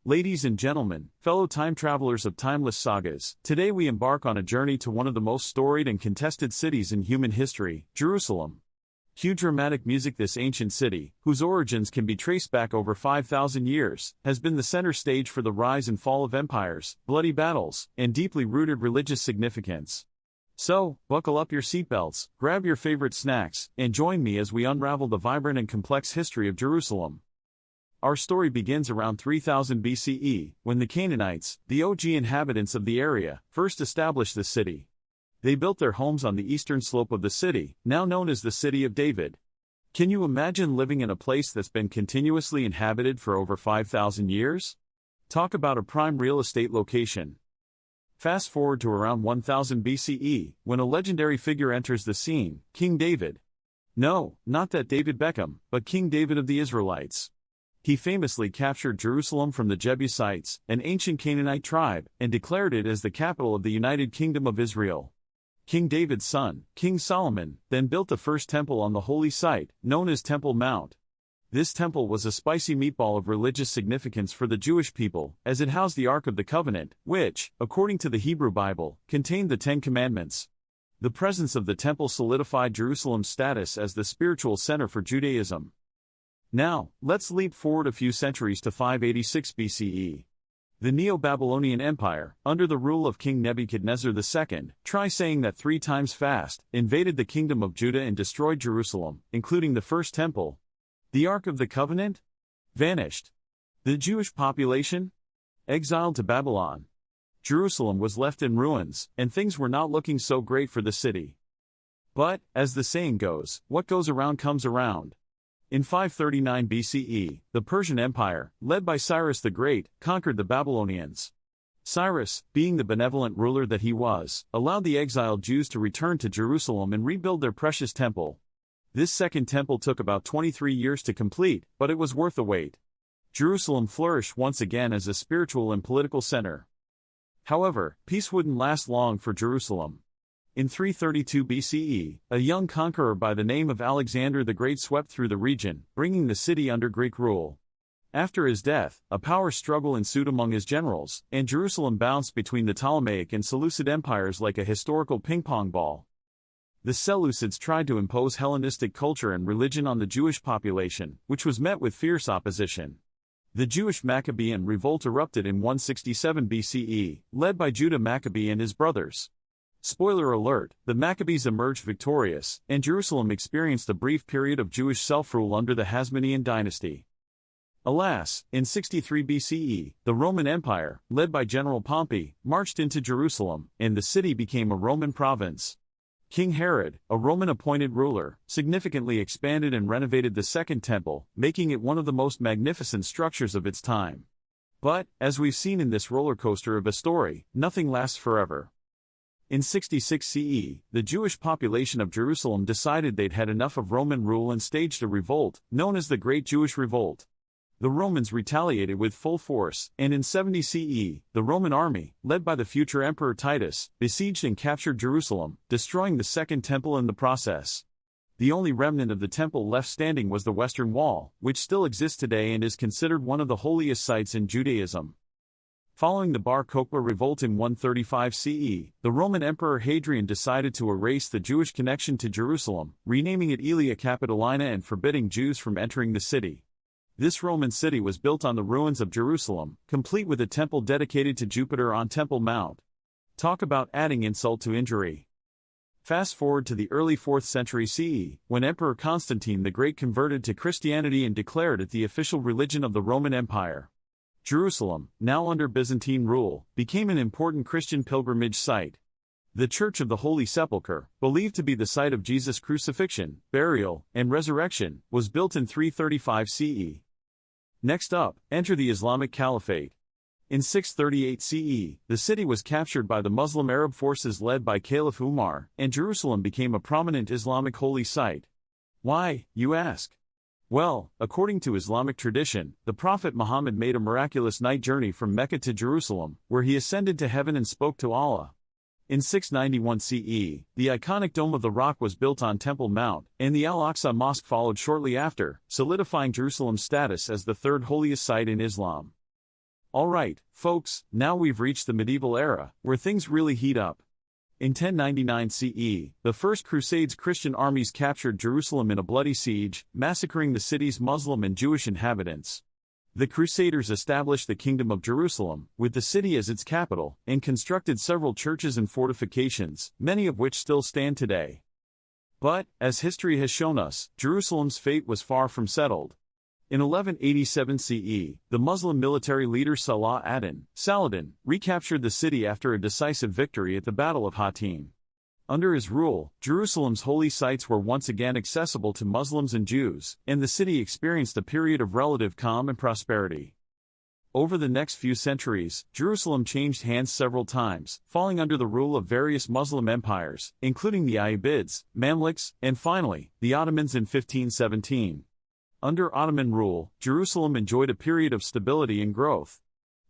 Ladies and gentlemen, fellow time travelers of timeless sagas, today we embark on a journey to one of the most storied and contested cities in human history, Jerusalem. Cue dramatic music. This ancient city, whose origins can be traced back over 5,000 years, has been the center stage for the rise and fall of empires, bloody battles, and deeply rooted religious significance. So, buckle up your seatbelts, grab your favorite snacks, and join me as we unravel the vibrant and complex history of Jerusalem. Our story begins around 3000 BCE, when the Canaanites, the OG inhabitants of the area, first established the city. They built their homes on the eastern slope of the city, now known as the City of David. Can you imagine living in a place that's been continuously inhabited for over 5,000 years? Talk about a prime real estate location. Fast forward to around 1000 BCE, when a legendary figure enters the scene, King David. No, not that David Beckham, but King David of the Israelites. He famously captured Jerusalem from the Jebusites, an ancient Canaanite tribe, and declared it as the capital of the United Kingdom of Israel. King David's son, King Solomon, then built the first temple on the holy site, known as Temple Mount. This temple was a spicy meatball of religious significance for the Jewish people, as it housed the Ark of the Covenant, which, according to the Hebrew Bible, contained the Ten Commandments. The presence of the temple solidified Jerusalem's status as the spiritual center for Judaism. Now, let's leap forward a few centuries to 586 BCE. The Neo-Babylonian Empire, under the rule of King Nebuchadnezzar II, try saying that 3 times fast, invaded the kingdom of Judah and destroyed Jerusalem, including the first temple. The Ark of the Covenant? Vanished. The Jewish population? Exiled to Babylon. Jerusalem was left in ruins, and things were not looking so great for the city. But, as the saying goes, what goes around comes around. In 539 BCE, the Persian Empire, led by Cyrus the Great, conquered the Babylonians. Cyrus, being the benevolent ruler that he was, allowed the exiled Jews to return to Jerusalem and rebuild their precious temple. This second temple took about 23 years to complete, but it was worth the wait. Jerusalem flourished once again as a spiritual and political center. However, peace wouldn't last long for Jerusalem. In 332 BCE, a young conqueror by the name of Alexander the Great swept through the region, bringing the city under Greek rule. After his death, a power struggle ensued among his generals, and Jerusalem bounced between the Ptolemaic and Seleucid empires like a historical ping-pong ball. The Seleucids tried to impose Hellenistic culture and religion on the Jewish population, which was met with fierce opposition. The Jewish Maccabean revolt erupted in 167 BCE, led by Judah Maccabee and his brothers. Spoiler alert, the Maccabees emerged victorious, and Jerusalem experienced a brief period of Jewish self-rule under the Hasmonean dynasty. Alas, in 63 BCE, the Roman Empire, led by General Pompey, marched into Jerusalem, and the city became a Roman province. King Herod, a Roman-appointed ruler, significantly expanded and renovated the Second Temple, making it one of the most magnificent structures of its time. But, as we've seen in this roller coaster of a story, nothing lasts forever. In 66 CE, the Jewish population of Jerusalem decided they'd had enough of Roman rule and staged a revolt, known as the Great Jewish Revolt. The Romans retaliated with full force, and in 70 CE, the Roman army, led by the future Emperor Titus, besieged and captured Jerusalem, destroying the Second Temple in the process. The only remnant of the temple left standing was the Western Wall, which still exists today and is considered one of the holiest sites in Judaism. Following the Bar Kokhba revolt in 135 CE, the Roman Emperor Hadrian decided to erase the Jewish connection to Jerusalem, renaming it Aelia Capitolina and forbidding Jews from entering the city. This Roman city was built on the ruins of Jerusalem, complete with a temple dedicated to Jupiter on Temple Mount. Talk about adding insult to injury. Fast forward to the early 4th century CE, when Emperor Constantine the Great converted to Christianity and declared it the official religion of the Roman Empire. Jerusalem, now under Byzantine rule, became an important Christian pilgrimage site. The Church of the Holy Sepulchre, believed to be the site of Jesus' crucifixion, burial, and resurrection, was built in 335 CE. Next up, enter the Islamic Caliphate. In 638 CE, the city was captured by the Muslim Arab forces led by Caliph Umar, and Jerusalem became a prominent Islamic holy site. Why, you ask? Well, according to Islamic tradition, the Prophet Muhammad made a miraculous night journey from Mecca to Jerusalem, where he ascended to heaven and spoke to Allah. In 691 CE, the iconic Dome of the Rock was built on Temple Mount, and the Al-Aqsa Mosque followed shortly after, solidifying Jerusalem's status as the third holiest site in Islam. Alright, folks, now we've reached the medieval era, where things really heat up. In 1099 CE, the First Crusades Christian armies captured Jerusalem in a bloody siege, massacring the city's Muslim and Jewish inhabitants. The Crusaders established the Kingdom of Jerusalem, with the city as its capital, and constructed several churches and fortifications, many of which still stand today. But, as history has shown us, Jerusalem's fate was far from settled. In 1187 CE, the Muslim military leader Salah ad-Din, Saladin, recaptured the city after a decisive victory at the Battle of Hattin. Under his rule, Jerusalem's holy sites were once again accessible to Muslims and Jews, and the city experienced a period of relative calm and prosperity. Over the next few centuries, Jerusalem changed hands several times, falling under the rule of various Muslim empires, including the Ayyubids, Mamluks, and finally, the Ottomans in 1517. Under Ottoman rule, Jerusalem enjoyed a period of stability and growth.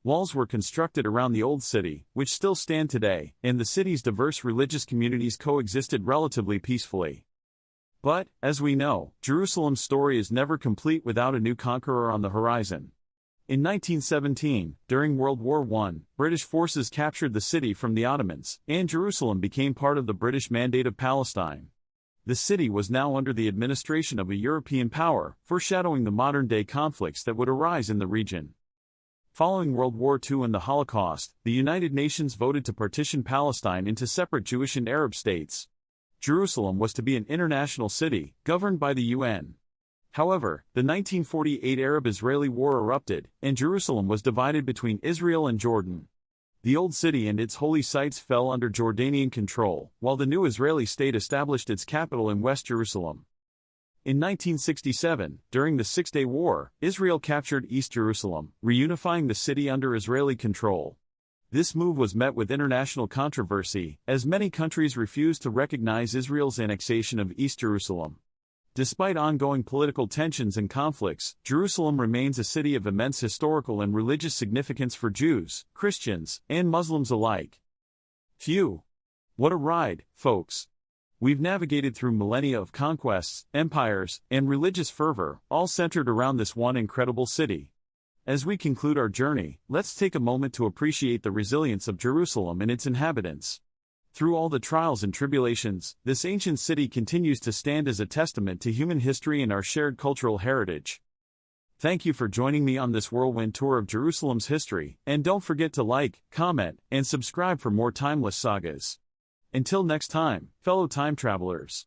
Walls were constructed around the Old City, which still stand today, and the city's diverse religious communities coexisted relatively peacefully. But, as we know, Jerusalem's story is never complete without a new conqueror on the horizon. In 1917, during World War I, British forces captured the city from the Ottomans, and Jerusalem became part of the British Mandate of Palestine. The city was now under the administration of a European power, foreshadowing the modern-day conflicts that would arise in the region. Following World War II and the Holocaust, the United Nations voted to partition Palestine into separate Jewish and Arab states. Jerusalem was to be an international city, governed by the UN. However, the 1948 Arab-Israeli War erupted, and Jerusalem was divided between Israel and Jordan. The Old City and its holy sites fell under Jordanian control, while the new Israeli state established its capital in West Jerusalem. In 1967, during the Six-Day War, Israel captured East Jerusalem, reunifying the city under Israeli control. This move was met with international controversy, as many countries refused to recognize Israel's annexation of East Jerusalem. Despite ongoing political tensions and conflicts, Jerusalem remains a city of immense historical and religious significance for Jews, Christians, and Muslims alike. Phew! What a ride, folks! We've navigated through millennia of conquests, empires, and religious fervor, all centered around this one incredible city. As we conclude our journey, let's take a moment to appreciate the resilience of Jerusalem and its inhabitants. Through all the trials and tribulations, this ancient city continues to stand as a testament to human history and our shared cultural heritage. Thank you for joining me on this whirlwind tour of Jerusalem's history, and don't forget to like, comment, and subscribe for more timeless sagas. Until next time, fellow time travelers.